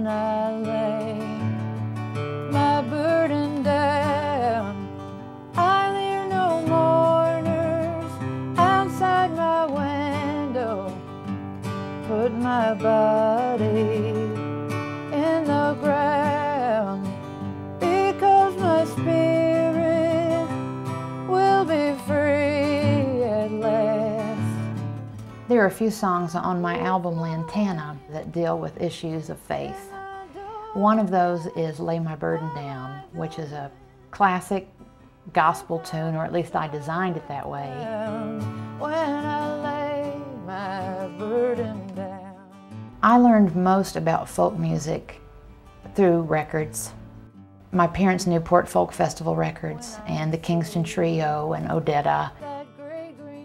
when I lay my burden down. I leave no mourners outside my window. Put my body in the ground, because my spirit will be free at last. There are a few songs on my album Lantana that deal with issues of faith. One of those is Lay My Burden Down, which is a classic gospel tune, or at least I designed it that way. When I lay my burden down. I learned most about folk music through records. My parents' Newport Folk Festival records and the Kingston Trio and Odetta.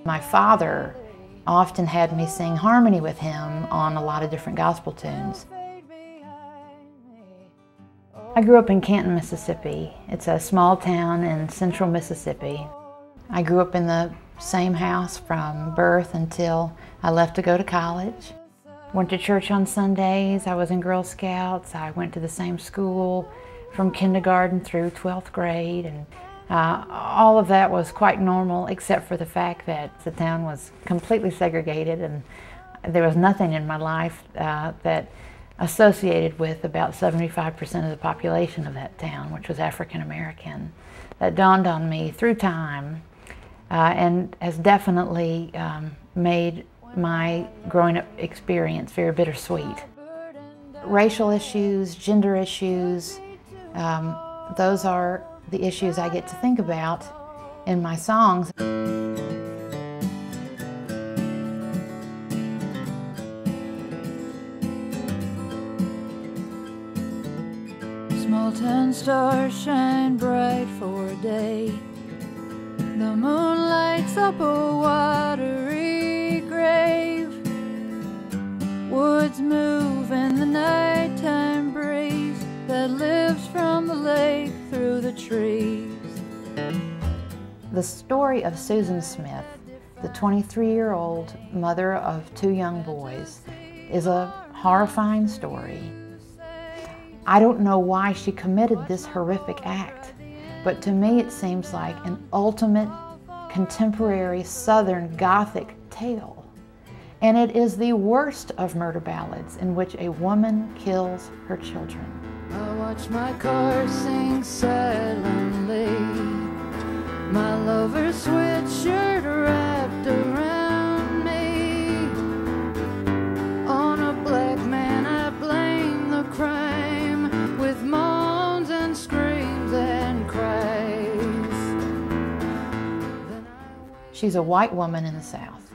My father often had me sing harmony with him on a lot of different gospel tunes. I grew up in Canton, Mississippi. It's a small town in central Mississippi. I grew up in the same house from birth until I left to go to college. Went to church on Sundays. I was in Girl Scouts. I went to the same school from kindergarten through 12th grade, and all of that was quite normal, except for the fact that the town was completely segregated, and there was nothing in my life that associated with about 75% of the population of that town, which was African American. That dawned on me through time and has definitely made my growing up experience very bittersweet. Racial issues, gender issues, those are the issues I get to think about in my songs. Small town stars shine bright for a day. The moon lights up a watery grave. Woods move in the nighttime breeze that lives from the lake through the trees. The story of Susan Smith, the 23-year-old mother of 2 young boys, is a horrifying story. I don't know why she committed this horrific act, but to me it seems like an ultimate contemporary Southern Gothic tale. And it is the worst of murder ballads in which a woman kills her children. I watch my car sing silently, my lover's sweatshirt wrapped around me. On a black man I blame the crime, with moans and screams and cries. She's a white woman in the South,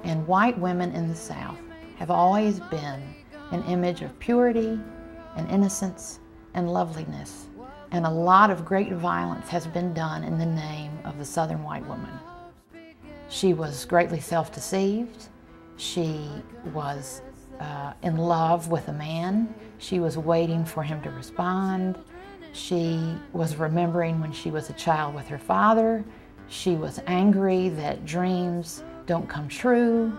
and white women in the South have always been an image of purity and innocence and loveliness, and a lot of great violence has been done in the name of the Southern white woman. She was greatly self-deceived. She was in love with a man. She was waiting for him to respond. She was remembering when she was a child with her father. She was angry that dreams don't come true.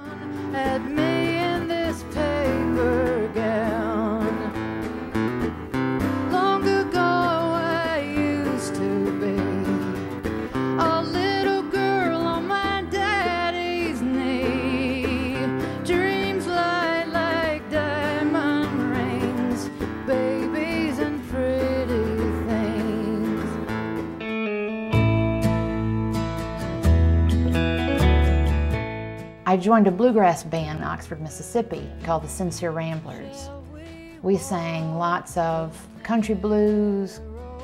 At me in this paper gown. Long ago I used to be a little girl on my daddy's knee. Dreams light like diamond rings, babies and pretty things. I joined a bluegrass band in Oxford, Mississippi called the Sincere Ramblers. We sang lots of country blues,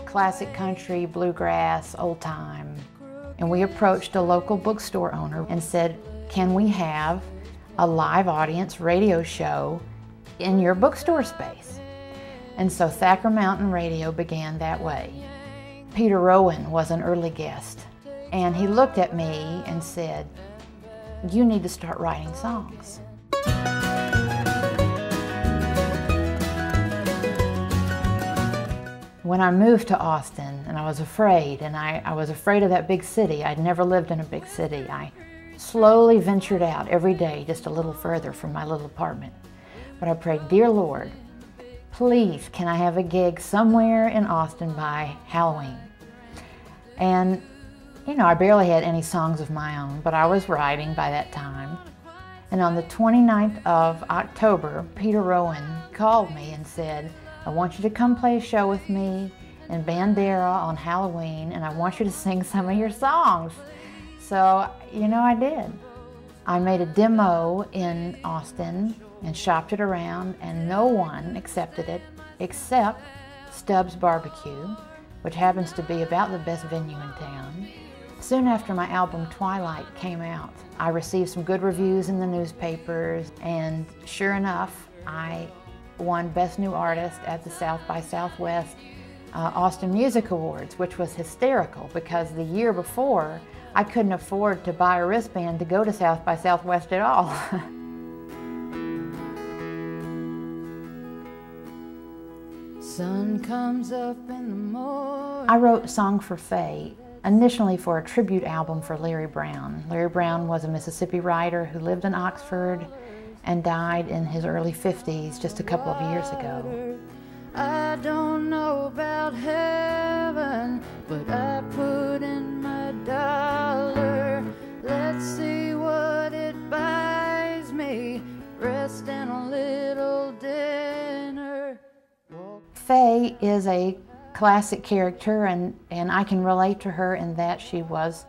classic country, bluegrass, old time. And we approached a local bookstore owner and said, can we have a live audience radio show in your bookstore space? And so Thacker Mountain Radio began that way. Peter Rowan was an early guest, and he looked at me and said, you need to start writing songs. When I moved to Austin, and I was afraid, I was afraid of that big city. I'd never lived in a big city. I slowly ventured out every day just a little further from my little apartment. But I prayed, dear Lord, please, can I have a gig somewhere in Austin by Halloween? And, you know, I barely had any songs of my own, but I was writing by that time. And on the 29th of October, Peter Rowan called me and said, I want you to come play a show with me in Bandera on Halloween, and I want you to sing some of your songs. So, you know, I did. I made a demo in Austin and shopped it around, and no one accepted it except Stubbs Barbecue, which happens to be about the best venue in town. Soon after my album Twilight came out, I received some good reviews in the newspapers, and sure enough, I won Best New Artist at the South by Southwest Austin Music Awards, which was hysterical because the year before, I couldn't afford to buy a wristband to go to South by Southwest at all. Sun comes up in the morning. I wrote Song for Faye initially for a tribute album for Larry Brown. Larry Brown was a Mississippi writer who lived in Oxford and died in his early 50s just a couple of years ago. I don't know about heaven, but I put in my dollar. Let's see what it buys me, rest and a little dinner. Faye is a classic character, and I can relate to her in that she was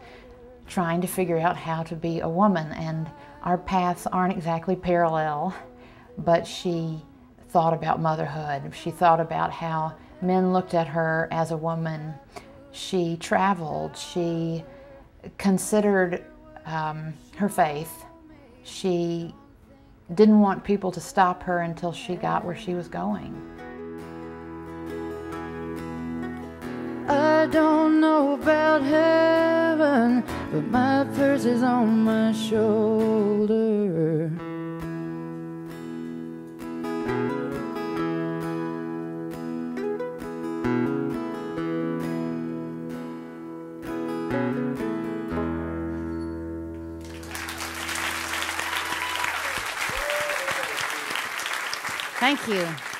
trying to figure out how to be a woman, and our paths aren't exactly parallel, but she thought about motherhood. She thought about how men looked at her as a woman. She traveled. She considered her faith. She didn't want people to stop her until she got where she was going. I don't know about heaven, but my purse is on my shoulder. Thank you.